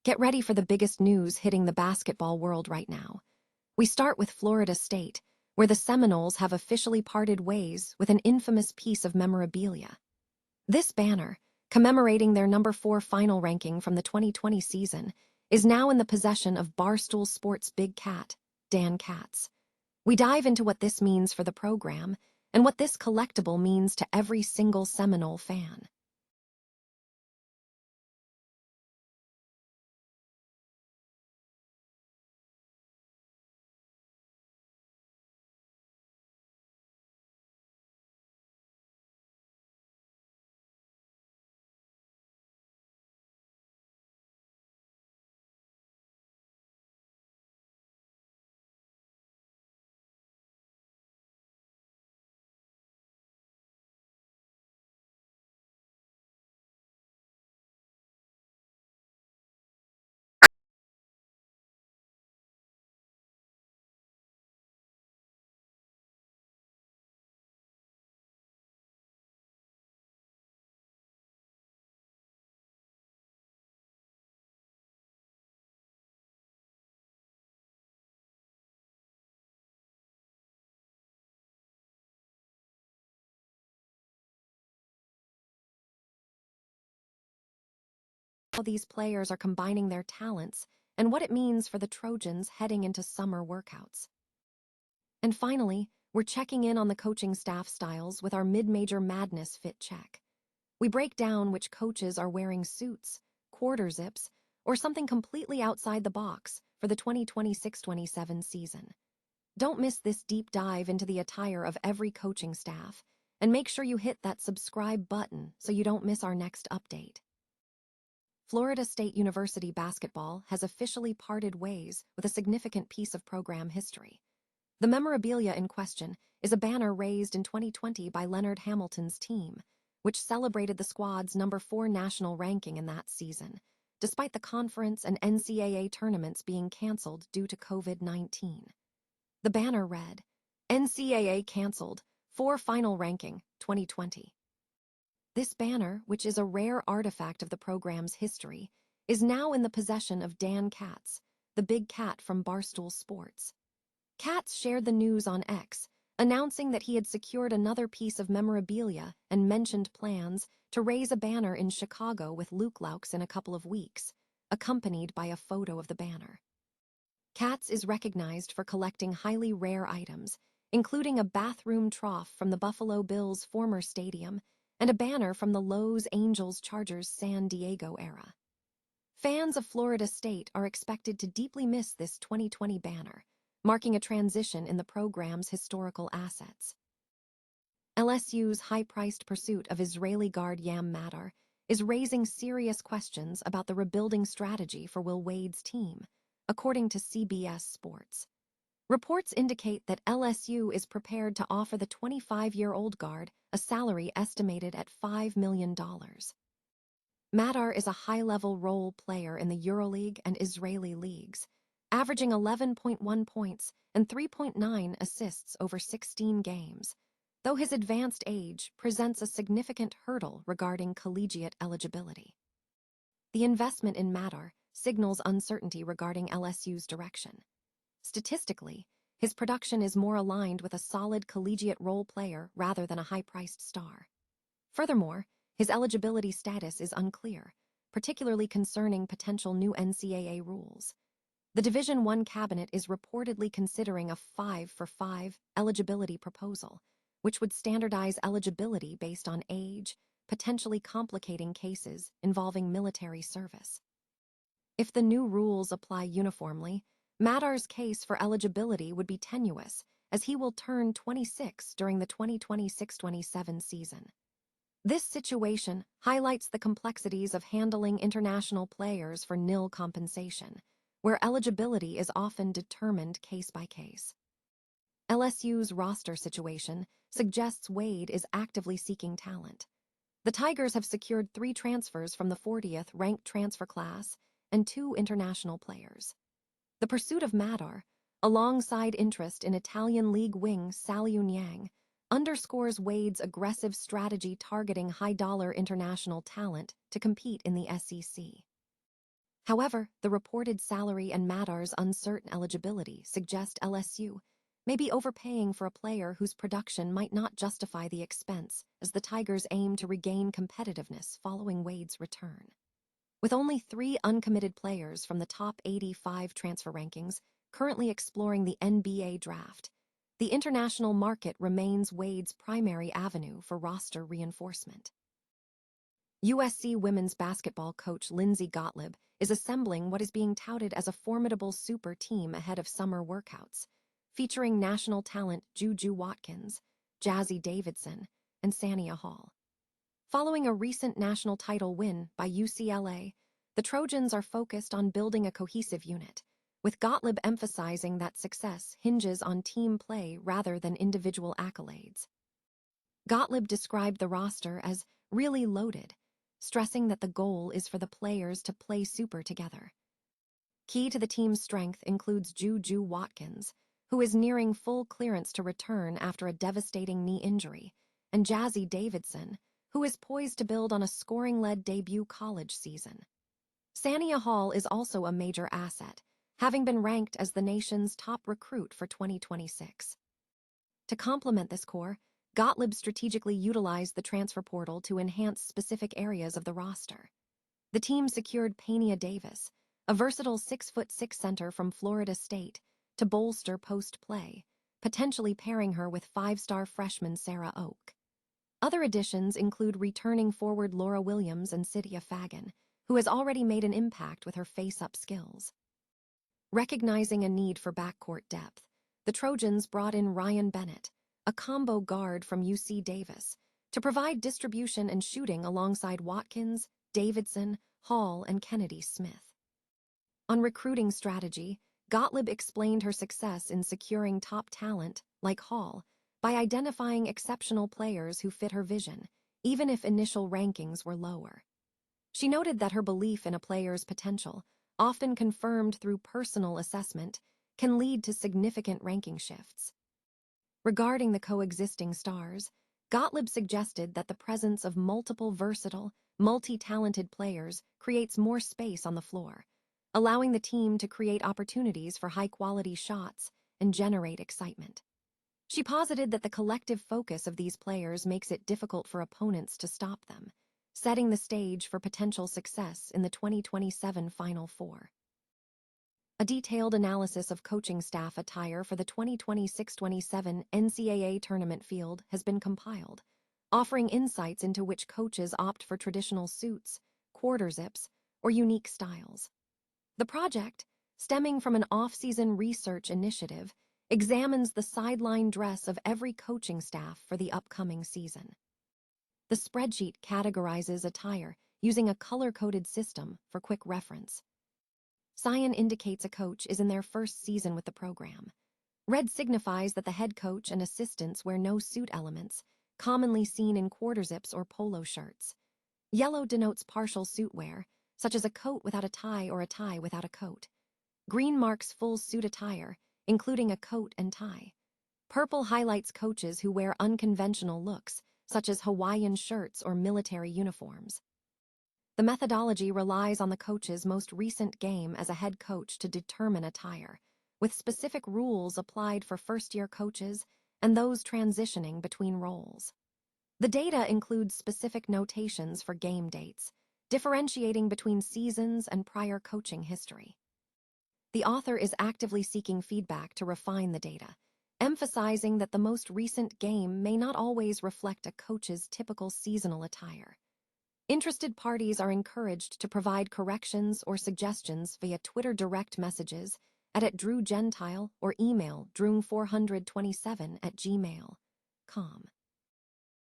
Get ready for the biggest news hitting the basketball world right now. We start with Florida State, where the Seminoles have officially parted ways with an infamous piece of memorabilia. This banner, commemorating their number 4 final ranking from the 2020 season, is now in the possession of Barstool Sports' big cat, Dan Katz. We dive into what this means for the program and what this collectible means to every single Seminole fan. How these players are combining their talents and what it means for the Trojans heading into summer workouts. And finally, we're checking in on the coaching staff styles with our mid-major madness fit check. We break down which coaches are wearing suits, quarter zips, or something completely outside the box for the 2026-27 season. Don't miss this deep dive into the attire of every coaching staff, and make sure you hit that subscribe button so you don't miss our next update. Florida State University basketball has officially parted ways with a significant piece of program history. The memorabilia in question is a banner raised in 2020 by Leonard Hamilton's team, which celebrated the squad's number 4 national ranking in that season, despite the conference and NCAA tournaments being canceled due to COVID-19. The banner read, "NCAA canceled, 4 final ranking, 2020. This banner, which is a rare artifact of the program's history, is now in the possession of Dan Katz, the big cat from Barstool Sports. Katz shared the news on X, announcing that he had secured another piece of memorabilia and mentioned plans to raise a banner in Chicago with Luke Laux in a couple of weeks, accompanied by a photo of the banner. Katz is recognized for collecting highly rare items, including a bathroom trough from the Buffalo Bills' former stadium and a banner from the Los Angeles Chargers' San Diego era. Fans of Florida State are expected to deeply miss this 2020 banner, marking a transition in the program's historical assets. LSU's high-priced pursuit of Israeli guard Yam Madar is raising serious questions about the rebuilding strategy for Will Wade's team, according to CBS Sports. Reports indicate that LSU is prepared to offer the 25-year-old guard a salary estimated at $5 million. Madar is a high-level role player in the EuroLeague and Israeli leagues, averaging 11.1 points and 3.9 assists over 16 games, though his advanced age presents a significant hurdle regarding collegiate eligibility. The investment in Madar signals uncertainty regarding LSU's direction. Statistically, his production is more aligned with a solid collegiate role player rather than a high-priced star. Furthermore, his eligibility status is unclear, particularly concerning potential new NCAA rules. The Division I cabinet is reportedly considering a 5-for-5 eligibility proposal, which would standardize eligibility based on age, potentially complicating cases involving military service. If the new rules apply uniformly, Madar's case for eligibility would be tenuous, as he will turn 26 during the 2026-27 season. This situation highlights the complexities of handling international players for nil compensation, where eligibility is often determined case by case. LSU's roster situation suggests Wade is actively seeking talent. The Tigers have secured 3 transfers from the 40th ranked transfer class and 2 international players. The pursuit of Madar, alongside interest in Italian League wing Saliu Niang, underscores Wade's aggressive strategy targeting high-dollar international talent to compete in the SEC. However, the reported salary and Madar's uncertain eligibility suggest LSU may be overpaying for a player whose production might not justify the expense as the Tigers aim to regain competitiveness following Wade's return. With only 3 uncommitted players from the top 85 transfer rankings currently exploring the NBA draft, the international market remains Wade's primary avenue for roster reinforcement. USC women's basketball coach Lindsay Gottlieb is assembling what is being touted as a formidable super team ahead of summer workouts, featuring national talent JuJu Watkins, Jazzy Davidson, and Saniyah Hall. Following a recent national title win by UCLA, the Trojans are focused on building a cohesive unit, with Gottlieb emphasizing that success hinges on team play rather than individual accolades. Gottlieb described the roster as really loaded, stressing that the goal is for the players to play super together. Key to the team's strength includes JuJu Watkins, who is nearing full clearance to return after a devastating knee injury, and Jazzy Davidson, who is poised to build on a scoring-led debut college season. Saniyah Hall is also a major asset, having been ranked as the nation's top recruit for 2026. To complement this core, Gottlieb strategically utilized the transfer portal to enhance specific areas of the roster. The team secured Paynia Davis, a versatile 6'6" center from Florida State, to bolster post play, potentially pairing her with 5-star freshman Sarah Oak. Other additions include returning forward Laura Williams and Cydia Fagan, who has already made an impact with her face-up skills. Recognizing a need for backcourt depth, the Trojans brought in Ryan Bennett, a combo guard from UC Davis, to provide distribution and shooting alongside Watkins, Davidson, Hall, and Kennedy Smith. On recruiting strategy, Gottlieb explained her success in securing top talent, like Hall, by identifying exceptional players who fit her vision, even if initial rankings were lower. She noted that her belief in a player's potential, often confirmed through personal assessment, can lead to significant ranking shifts. Regarding the coexisting stars, Gottlieb suggested that the presence of multiple versatile, multi-talented players creates more space on the floor, allowing the team to create opportunities for high-quality shots and generate excitement. She posited that the collective focus of these players makes it difficult for opponents to stop them, setting the stage for potential success in the 2027 Final Four. A detailed analysis of coaching staff attire for the 2026-27 NCAA tournament field has been compiled, offering insights into which coaches opt for traditional suits, quarter zips, or unique styles. The project, stemming from an off-season research initiative, examines the sideline dress of every coaching staff for the upcoming season. The spreadsheet categorizes attire using a color-coded system for quick reference. Cyan indicates a coach is in their first season with the program. Red signifies that the head coach and assistants wear no suit elements, commonly seen in quarter zips or polo shirts. Yellow denotes partial suit wear, such as a coat without a tie or a tie without a coat. Green marks full suit attire, including a coat and tie. Purple highlights coaches who wear unconventional looks, such as Hawaiian shirts or military uniforms. The methodology relies on the coach's most recent game as a head coach to determine attire, with specific rules applied for first-year coaches and those transitioning between roles. The data includes specific notations for game dates, differentiating between seasons and prior coaching history. The author is actively seeking feedback to refine the data, emphasizing that the most recent game may not always reflect a coach's typical seasonal attire. Interested parties are encouraged to provide corrections or suggestions via Twitter direct messages at @DrewGentile or email droom427@gmail.com.